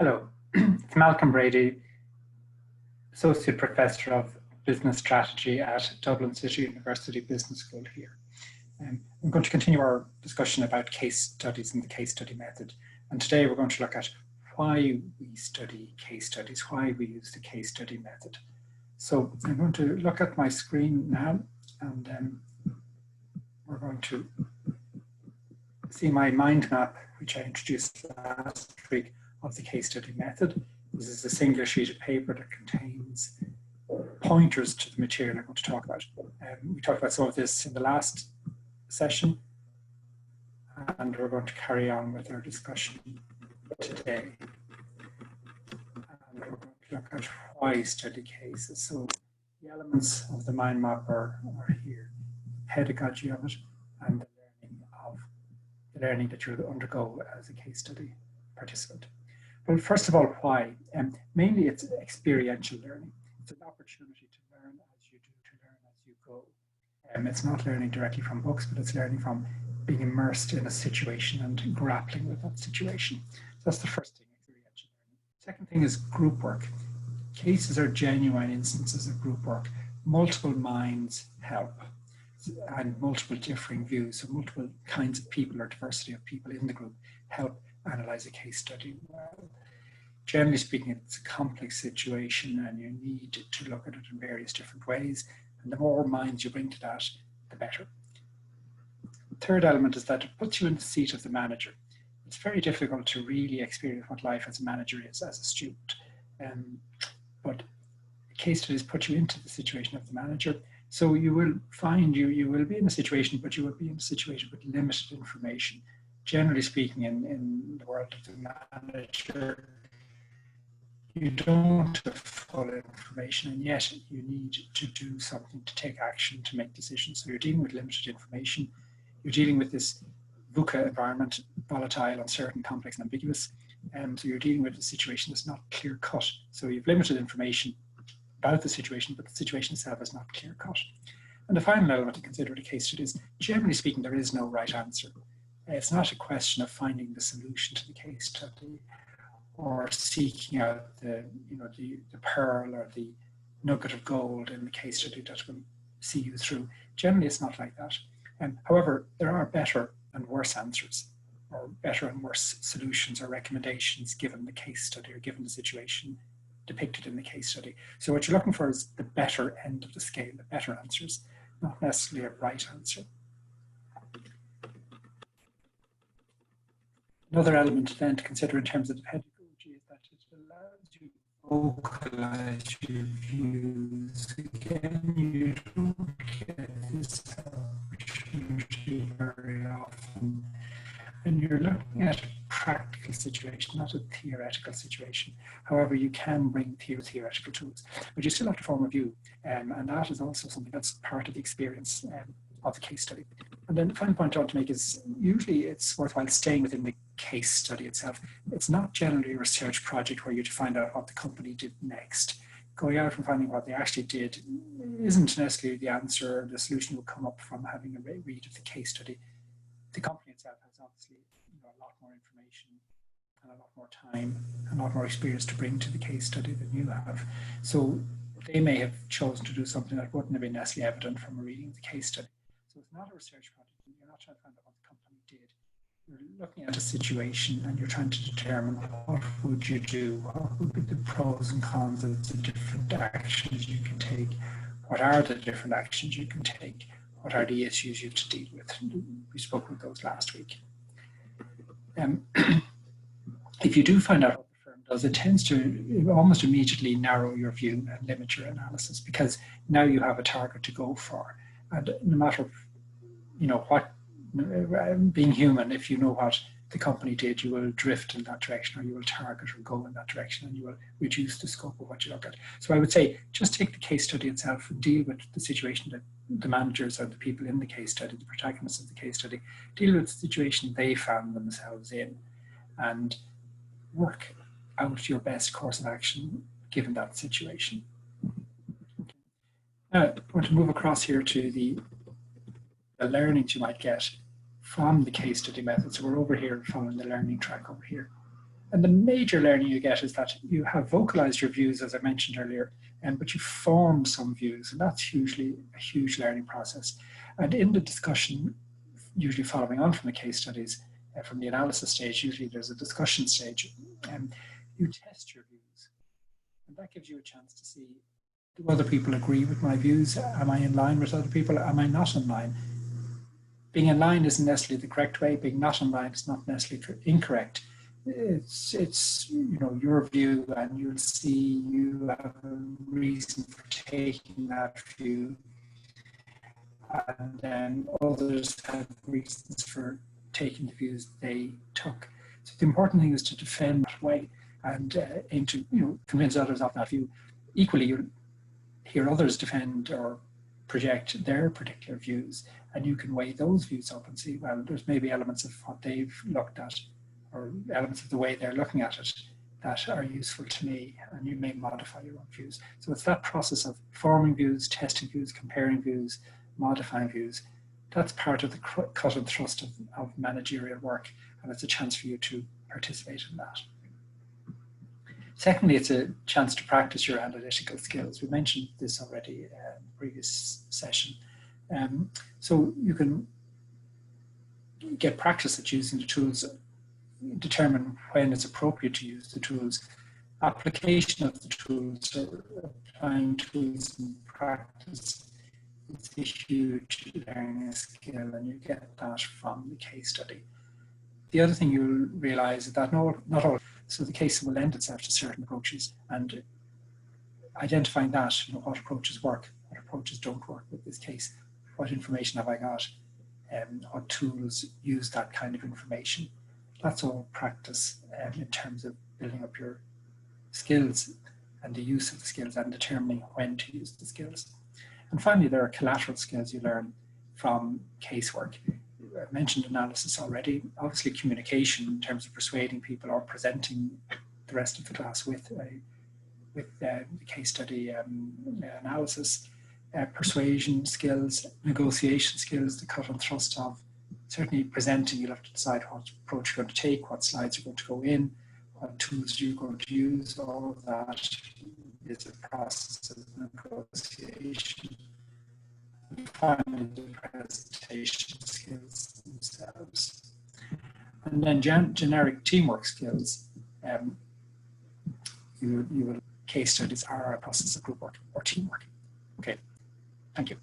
Hello, it's Malcolm Brady, Associate Professor of Business Strategy at Dublin City University Business School here. We're going to continue our discussion about case studies and the case study method. And today we're going to look at why we study case studies, why we use the case study method. So I'm going to look at my screen now, and we're going to see my mind map, which I introduced last week, of the case study method. This is a singular sheet of paper that contains pointers to the material I'm going to talk about. We talked about some of this in the last session, and we're going to carry on with our discussion today. And we're going to look at why study cases. So the elements of the mind map are here: pedagogy of it, and the learning that you'll undergo as a case study participant. Well, first of all, why? Mainly it's experiential learning. It's an opportunity to learn as you do, to learn as you go. It's not learning directly from books, but it's learning from being immersed in a situation and grappling with that situation. So that's the first thing, experiential learning. Second thing is group work. Cases are genuine instances of group work. Multiple minds help, and multiple differing views, so multiple kinds of people or diversity of people in the group help analyze a case study well. Generally speaking, it's a complex situation and you need to look at it in various different ways, and the more minds you bring to that, the better. Third element is that it puts you in the seat of the manager. It's very difficult to really experience what life as a manager is as a student, but case studies put you into the situation of the manager. So you will find you will be in a situation, but you will be in a situation with limited information. Generally speaking, in the world of the manager, you don't have full information, and yet you need to do something, to take action, to make decisions. So you're dealing with limited information. You're dealing with this VUCA environment, volatile, uncertain, complex, and ambiguous. So you're dealing with a situation that's not clear cut. So you've limited information about the situation, but the situation itself is not clear cut. And the final element to consider the case study is, generally speaking, there is no right answer. It's not a question of finding the solution to the case study or seeking out the pearl or the nugget of gold in the case study that will see you through. Generally, it's not like that. However, there are better and worse answers, or better and worse solutions or recommendations given the case study or given the situation depicted in the case study. So what you're looking for is the better end of the scale, the better answers, not necessarily a right answer. Another element then to consider in terms of the pedagogy is that it allows you to vocalize your views. Again, you don't get this opportunity very often. And you're looking at a practical situation, not a theoretical situation. However, you can bring theoretical tools, but you still have to form a view. And that is also something that's part of the experience of the case study. And then the final point I want to make is usually it's worthwhile staying within the case study itself. It's not generally a research project where you find out what the company did next. Going out and finding what they actually did isn't necessarily the answer. The solution will come up from having a read of the case study. The company itself has obviously a lot more information and a lot more time and a lot more experience to bring to the case study than you have. So they may have chosen to do something that wouldn't have been necessarily evident from reading the case study. So it's not a research project. You're not trying to find out what the company did. You're looking at a situation and you're trying to determine what would you do, what would be the pros and cons of the different actions you can take, what are the different actions you can take, what are the issues you have to deal with. We spoke with those last week. If you do find out what the firm does, it tends to almost immediately narrow your view and limit your analysis, because now you have a target to go for. And no matter, what, being human, if you know what the company did, you will drift in that direction, or you will target or go in that direction, and you will reduce the scope of what you look at. So I would say just take the case study itself and deal with the situation that the managers or the people in the case study, the protagonists of the case study, deal with the situation they found themselves in, and work out your best course of action given that situation. Now, I want to move across here to the learnings you might get from the case study method. So we're over here following the learning track over here. And the major learning you get is that you have vocalized your views, as I mentioned earlier, but you form some views, and that's usually a huge learning process. And in the discussion, usually following on from the case studies, from the analysis stage, usually there's a discussion stage, and you test your views. And that gives you a chance to see, do other people agree with my views? Am I in line with other people? Am I not in line? Being in line isn't necessarily the correct way. Being not in line is not necessarily incorrect. It's your view, and you'll see you have a reason for taking that view, and then others have reasons for taking the views they took. So the important thing is to defend that way and aim to convince others of that view. Equally, you'll hear others defend or project their particular views, and you can weigh those views up and see, well, there's maybe elements of what they've looked at or elements of the way they're looking at it that are useful to me, and you may modify your own views. So it's that process of forming views, testing views, comparing views, modifying views. That's part of the cut and thrust of managerial work, and it's a chance for you to participate in that. Secondly, it's a chance to practice your analytical skills. We mentioned this already in the previous session. So you can get practice at using the tools, determine when it's appropriate to use the tools, application of the tools, or applying tools in practice. It's a huge learning skill, and you get that from the case study. The other thing you'll realize is that not all, so the case will lend itself to certain approaches, and identifying that, what approaches work, what approaches don't work with this case, what information have I got, and what tools use that kind of information. That's all practice in terms of building up your skills and the use of the skills and determining when to use the skills. And finally, there are collateral skills you learn from casework. I mentioned analysis already. Obviously, communication in terms of persuading people or presenting the rest of the class with the case study analysis, persuasion skills, negotiation skills, the cut and thrust of certainly presenting. You'll have to decide what approach you're going to take, what slides you're going to go in, what tools you're going to use. All of that is a process of negotiation. And finally, the presentation skills themselves. And then generic teamwork skills. Case studies are a process of group work or teamwork. Okay, thank you.